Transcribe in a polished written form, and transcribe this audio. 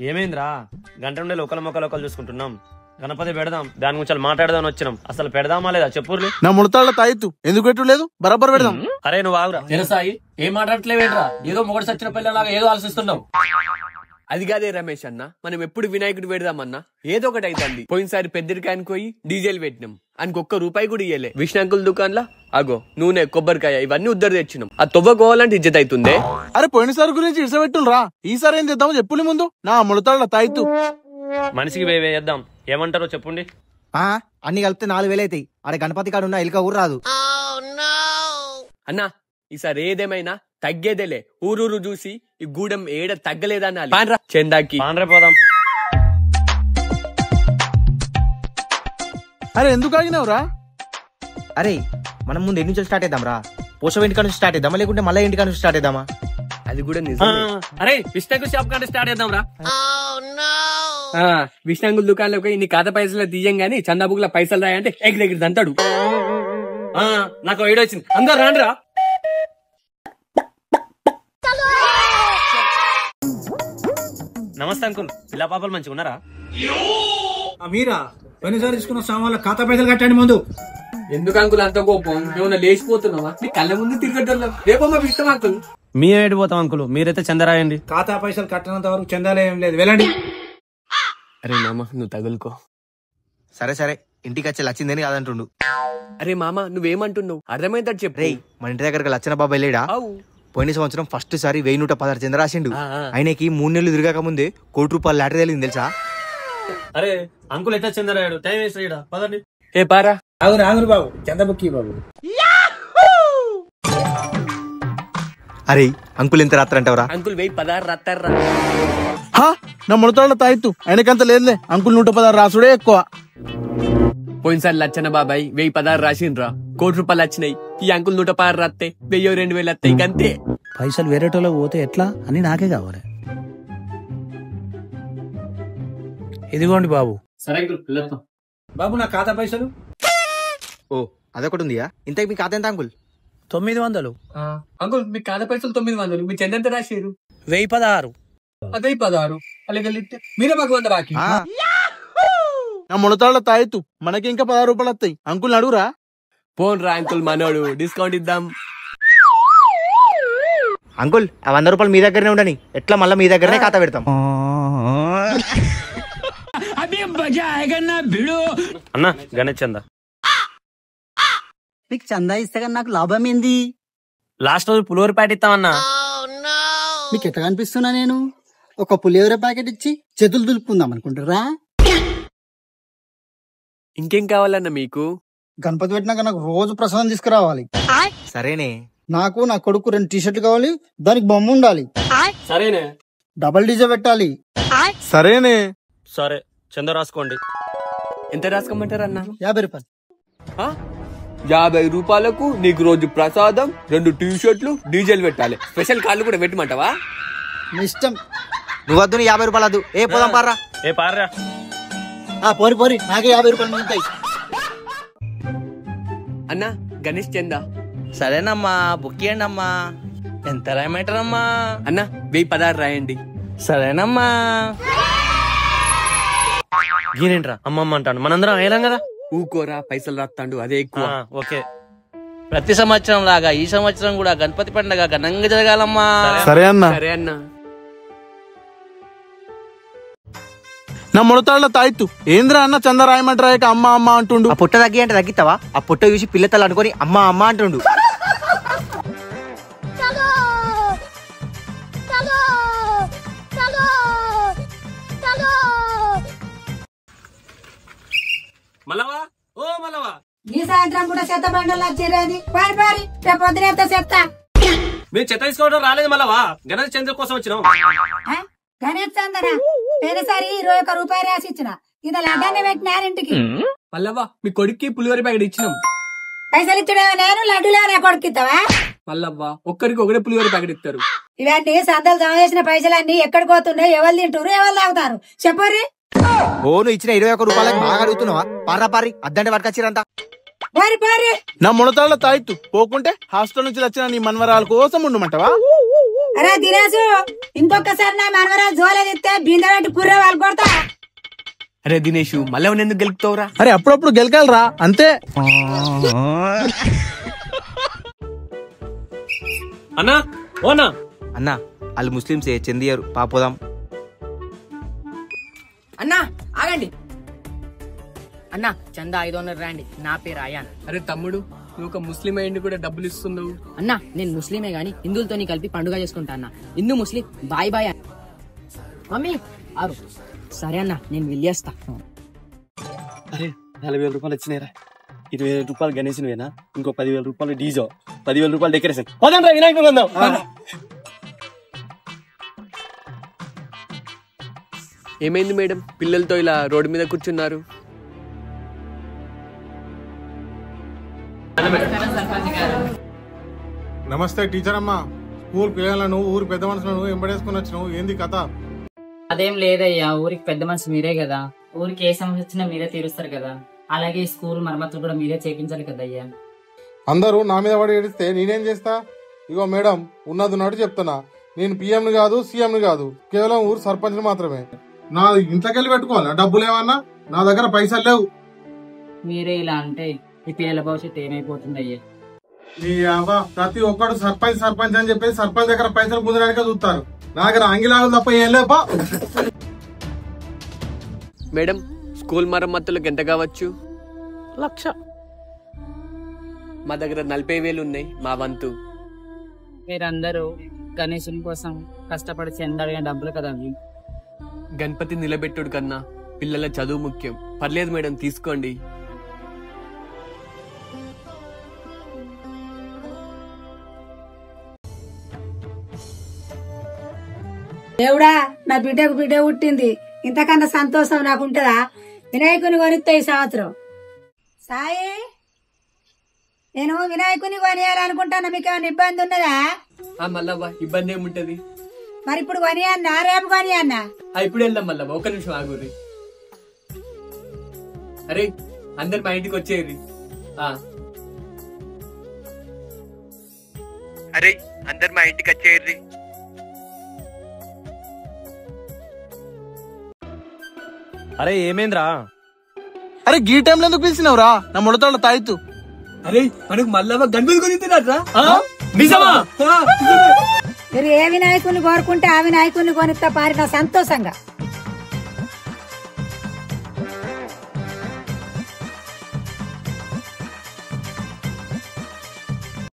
ఏమైందిరా గంట నుండి ఒకళ్ళ మొక్కలు చూసుకుంటున్నాం. గణపతి పెడదాం, దాని గురించి మాట్లాడదామని వచ్చినాం. అసలు పెడదామా లేదా చెప్పుర్లి. నా ముడతాళ్ళ తాయిత్తు ఎందుకు పెట్టలేదు, బరాబర్ పెడదాం. అరే నువ్వు ఆగురా. జనసాయి ఏం మాట్లాడట్లేవేట్రా, ఏదో మొగడు సచ్చిన పిల్లలాగా ఏదో ఆలోచిస్తున్నావు. అది కాదే రమేష్ అన్న, మనం ఎప్పుడు వినాయకుడు పెడదామన్నా ఏదో ఒకటి అవుతుంది. పోయినసారి పెద్దరికాయని పోయి డీజిల్ పెట్టినాం, ఆయనకు ₹1 కూడా ఇయ్యలే. విష్ణంకుల్ దుకాణంలో అగో నూనె, కొబ్బరికాయ ఇవన్నీ ఉద్దరు తెచ్చినాం. ఆ తొవ్వకోవాలంటే ఇజ్జత్ అవుతుందే. అరే పోయినసారి గురించి ఇడిసబెట్టుండ్రా, ఈసారి ఏం చేద్దామో చెప్పులి ముందు. నా ముడతాళ్ళ తాయిత్తు మనిషికి వేద్దాం, ఏమంటారో చెప్పండి. అన్ని కలిపితే 4000 అవుతాయి. అరే గణపతి కాడు ఉన్న ఇల్క ఊరు రాదు అన్నా. ఈసారి ఏదేమైనా తగ్గేదేలే. ఊరూరు చూసి ఈ గూడెం ఏడ తగ్గలేదన్నా చందాకి పోదాం. అరే ఎందుకు ఆగినావురా? అరే మనం ముందు ఎన్ని నుంచి స్టార్ట్ చేద్దాం రా? పోషవ ఇంటికా నుంచి స్టార్ట్ చేద్దామా, లేకుంటే మళ్ళీ ఇంటికా నుంచి స్టార్ట్ చేద్దామా? అది కూడా నిజం. అరే విష్ణంకుల్ షాప్ కంటే స్టార్ట్ చేద్దాం రా. విష్ణంకుల్ దుకాణంలోకి ఇన్ని ఖాతా పైసలు తీయం గానీ చందా బుక్ లో పైసలు రాయంటే ఎగిరెగిరి దంతాడు. నాకు ఐడియా వచ్చింది, అందరు రాండ్రా. నమస్తే అంకుల్, పిల్ల పాపలు మంచిగా ఉన్నారా? మీరా పోయినసారి తీసుకున్న సామాన్ల ఖాతా పైసలు కట్టండి ముందు. ఎందుకు అంకుల్ అంత కోపం? ఏమన్నా లేచిపోతున్నావా? నీ కళ్ళ ముందు తిరగటం రేపమ్మా ఇష్టం అంకుల్. మేము ఏడిపోతాం అంకుల్, మీరైతే చందరాయండి. ఖాతా పైసలు కట్టనంత వరకు చందాలే ఏం లేదు, వెళ్ళండి. అరే మామ నువ్వు తగులుకో. సరే సరే, ఇంటికి వచ్చి లచ్చిందని కాదంటుండు. అరే మామ నువ్వేమంటున్నావు, అర్థమైందని చెప్పు. రే మన ఇంటి దగ్గరకు లచ్చన బాబాయ్ లేడా? పోయిన సంవత్సరం ఫస్ట్ సారి 1116 చంద్ర రాసిండు. ఆయనకి 3 నెలలు తిరగక ముందే ₹1 లాటరీ తేలింది తెలుసా? అరే అంకుల్ ఎట్లా చందరాయాడు, టైం వేస్ట్ అయ్యాడా, పదండి. ఏ పారా ఆగురు బాబు, చందబుక్కి బాబు. అరే అంకుల్ ఎంత రాత్రంటావరా? అంకుల్ 1016 రాత్తారా? నా ముడతాళ్ళ తాయిత్తు ఆయనకంత లేదులే. అంకుల్ 116 రాసుడే ఎక్కువ. పోయినసారి లచ్చన బాబాయ్ 1016 రాసిండ్రా, ₹1 వచ్చినాయి. ఈ అంకుల్ 116 రాస్తే 1000-2000 వస్తాయి అంతే. పైసలు వేరేటోలో పోతే ఎట్లా అని నాకే కావాలి. ఇదిగోండి బాబు. సరే అంకుల్ బాబు నా ఖాతా పైసలు. ఓ అదొకటి ఉందియా? ఇంతకు మీ ఖాతా ఎంత అంకుల్? 900. అంకుల్ మీ ఖాతా పైసలు 900. మీ చెందంత రాసిరు 1016. 1016 అలాగే మీరే మాకు 100 బాకీ. నా ముడతాళ్ళ తాయిత్తు మనకి ఇంకా ₹10 వస్తాయి. అంకుల్ అడుగురా. పోన్ రా అంకుల్, మనోడు డిస్కౌంట్ ఇద్దాం. అంకుల్ ఆ ₹100 మీ దగ్గరనే ఉండని, ఎట్లా మళ్ళీ మీ దగ్గరనే ఖాతా పెడతాం. అన్నా గణేష్ చందా. నీకు చందా ఇస్తే కానీ నాకు లాభం ఏంది? లాస్ట్ రోజు పులిహోర ప్యాకెట్ ఇస్తామన్నా. మీకు ఎట్లా కనిపిస్తున్నా నేను? ఒక పులిహోర ప్యాకెట్ ఇచ్చి చేతులు దులుపుకుందాం అనుకుంటారా? ఇంకేం కావాలన్నా మీకు? గణపతి పెట్టినాక నాకు రోజు ప్రసాదం తీసుకురావాలి. సరేనే. నాకు నా కొడుకు 2 టీషర్ట్లు కావాలి, దానికి బొమ్మ ఉండాలి. సరేనే. డబల్ డీజే పెట్టాలి. సరేనే. సరే చంద రాసుకోండి. ఎంత రాసుకోమంటారు అన్న? ₹50. 50 రూపాయలకు నీకు రోజు ప్రసాదం, 2 టీషర్ట్లు, డీజిల్ పెట్టాలి. స్పెషల్ కార్లు కూడా పెట్టమంటావా? మీ ఇష్టం. నువ్వు వద్దు, నీ ₹50 వద్దు. ఏ పోదాం పారా. ఏ పార్రా. పోరి నాకే ₹50 మిగులుతాయి. అన్న గణేష్ చందా. సరేనమ్మా, బుక్ చేయండి అమ్మా. ఎంత రాయమంటారమ్మా? అన్న 1016 రాయండి. సరేనమ్మా. గీనేంట్రా అమ్మమ్మ అంటాడు, మనందరం అయ్యాం కదా. ఊకోరా, పైసలు రాస్తాడు అదే ఎక్కువ. ఓకే. ప్రతి సంవత్సరం లాగా ఈ సంవత్సరం కూడా గణపతి పండుగ ఘనంగా జరగాలమ్మా. సరే అన్న. సరే అన్న. నా ముడతాళ్ళ తాయిత్తు ఏంద్రా అన్న చంద రాయమంటారా అమ్మ అమ్మ అంటుండు. ఆ పుట్ట తగ్గి అంటే తగ్గిస్తావా? ఆ పుట్ట చూసి పిల్లతలు అనుకొని అమ్మ అమ్మ అంటుండు. మల్లవా, ఓ మల్లవా. ఈ సాయంత్రం కూడా చెత్త బండలు వచ్చేది. పారి రేపు పొద్దున చెత్త. మీరు చెత్త తీసుకోవడం రాలేదు మల్లవా, గణేష్ చంద్ర కోసం వచ్చినాం. గణేష్ చందన పేరుసారి ₹21 రాసి ఇచ్చిన, ఇది లడ్డాన్ని పెట్టినారింటికి. మల్లవ్వ మీ కొడుక్కి పులిహోర ప్యాకెట్ ఇచ్చినాం. పైసలు ఇచ్చుడే నేను, లడ్డులే కొడుకుతావా? మల్లవ్వ ఒక్కరికి ఒకటే పులిహోర ప్యాకెట్ ఇస్తారు. ఇవన్నీ సందలు జమ చేసిన పైసలన్నీ ఎక్కడికి పోతున్నాయి, ఎవరు తింటారు, ఎవరు తాగుతారు చెప్పర్రి. ఓ నువ్వు ఇచ్చిన ₹21 బాగా అడుగుతున్నావా? పారా పారి అద్దంటే పట్టుకొచ్చిరంతా. నా ముడతాళ్ళ తాయిత్తు పోకుంటే హాస్టల్ నుంచి వచ్చిన నీ మన్వరాల కోసం ఉండమంటావా? అరే దినేసు, ఇంకొకసారి నా మనవరాలు జోలేదిస్తే బిందె పెట్టి పుర్రె వాళ్ళు కొడతా. అరే దినేష్ మళ్ళీ ఎందుకు గెలుపుతావురా? అరే అప్పుడప్పుడు గెలకాలరా అంతే. అన్నా ఓనా అన్న వాళ్ళు ముస్లింసే చెందియారు పాపోదాం. అన్నా ఆగండి అన్నా, చందా 500 రండి. నా పేరు అయాన్. అరే తమ్ముడు, నువ్వు ఒక ముస్లిం అయ్యింది కూడా డబ్బులు ఇస్తున్నావు. అన్నా నేను ముస్లిమే గాని హిందువులతో కలిపి పండుగ చేసుకుంటా అన్న. హిందూ ముస్లిం బాయ్ బాయ్. మమ్మీ ఆరు. సరే అన్న, నేను వెళ్ళేస్తా. అరే 40,000 రూపాయలు వచ్చినాయిరా. 20,000 రూపాయలు గణేశునివేనా, ఇంకో 10,000 రూపాయలు డీజో, 10,000 రూపాయలు డెకరేషన్. పదండ్రా వినాయకుడు కొందాం. ఏమైంది మేడం, పిల్లలతో ఇలా రోడ్డు మీద కూర్చున్నారు? నమస్తే టీచర్ అమ్మా. స్కూల్ పిల్లలను ఊరు పెద్ద మనుషులను ఎంబడేసుకుని వచ్చినావు, ఏంది కథ? అదేం లేదయ్యా, ఊరికి పెద్ద మనిషి మీరే కదా. ఊరికి ఏ సమస్య వచ్చినా మీరే తీరుస్తారు కదా. అలాగే స్కూల్ మరమ్మతులు కూడా మీరే చేయించాలి కదయ్యా. అందరూ నా మీద పడి ఏడిస్తే నేనేం చేస్తా? ఇగో మేడం, ఉన్నది నాటు చెప్తున్నా, నేను పిఎంని కాదు సీఎంని కాదు, కేవలం ఊరు సర్పంచ్ని మాత్రమే. నా ఇంట్లోకెళ్ళి పెట్టుకోవాలా డబ్బులు ఏమన్నా? నా దగ్గర పైసలు లేవు. మీరే ఇలా అంటే ఈ పిల్లల భవిష్యత్తు ఏమైపోతుంది అయ్యా? ప్రతి ఒక్కడు సర్పంచ్ సర్పంచ్ అని చెప్పేసి సర్పంచ్ దగ్గర పైసలు పొందడానికే చూస్తారు. నా దగ్గర అంగిలాగులు తప్ప ఏం లేపా. మేడం, స్కూల్ మరమ్మతులకు ఎంత కావచ్చు? 1,00,000. మా దగ్గర 40,000 ఉన్నాయి, మా వంతు. మీరందరూ గణేశుని కోసం కష్టపడి చెందడిన డబ్బులు కదా అవి. గణపతి నిలబెట్టుడు కన్నా పిల్లల చదువు ముఖ్యం. పర్లేదు మేడం, తీసుకోండి. దేవుడా, నా బిడ్డకు బిడ్డ పుట్టింది, ఇంతకన్నా సంతోషం నాకుంటదా? వినాయకుని కొనిస్తా ఈ సంవత్సరం. సాయి, నేను వినాయకుని కొనియాలనుకుంటాను, మీకు ఏమైనా ఇబ్బంది ఉన్నదా? మల్లవ్వ, ఇబ్బంది ఏముంటది? మరి ఇప్పుడు కొనియన్నా రేపు కొనియన్నా? ఇప్పుడు వెళ్దాం మల్లవ్వ, ఒక్క నిమిషం ఆగుర్రి. అరే అందరు మా ఇంటికి వచ్చేయండి. అరే అందరు మా ఇంటికి వచ్చేయండి. అరే ఏమేంద్రా? అరే గీ టైంలో ఎందుకు పిలిచినావురా? నా ముడతాళ్ళ తాయితు. అరే మనకు మల్లవ్వ గణపతి కొనిస్తున్నారా? నిజమా? మీరు ఏ వినాయకుని కోరుకుంటే ఆ వినాయకుని కొనిస్తా పారిన సంతోషంగా.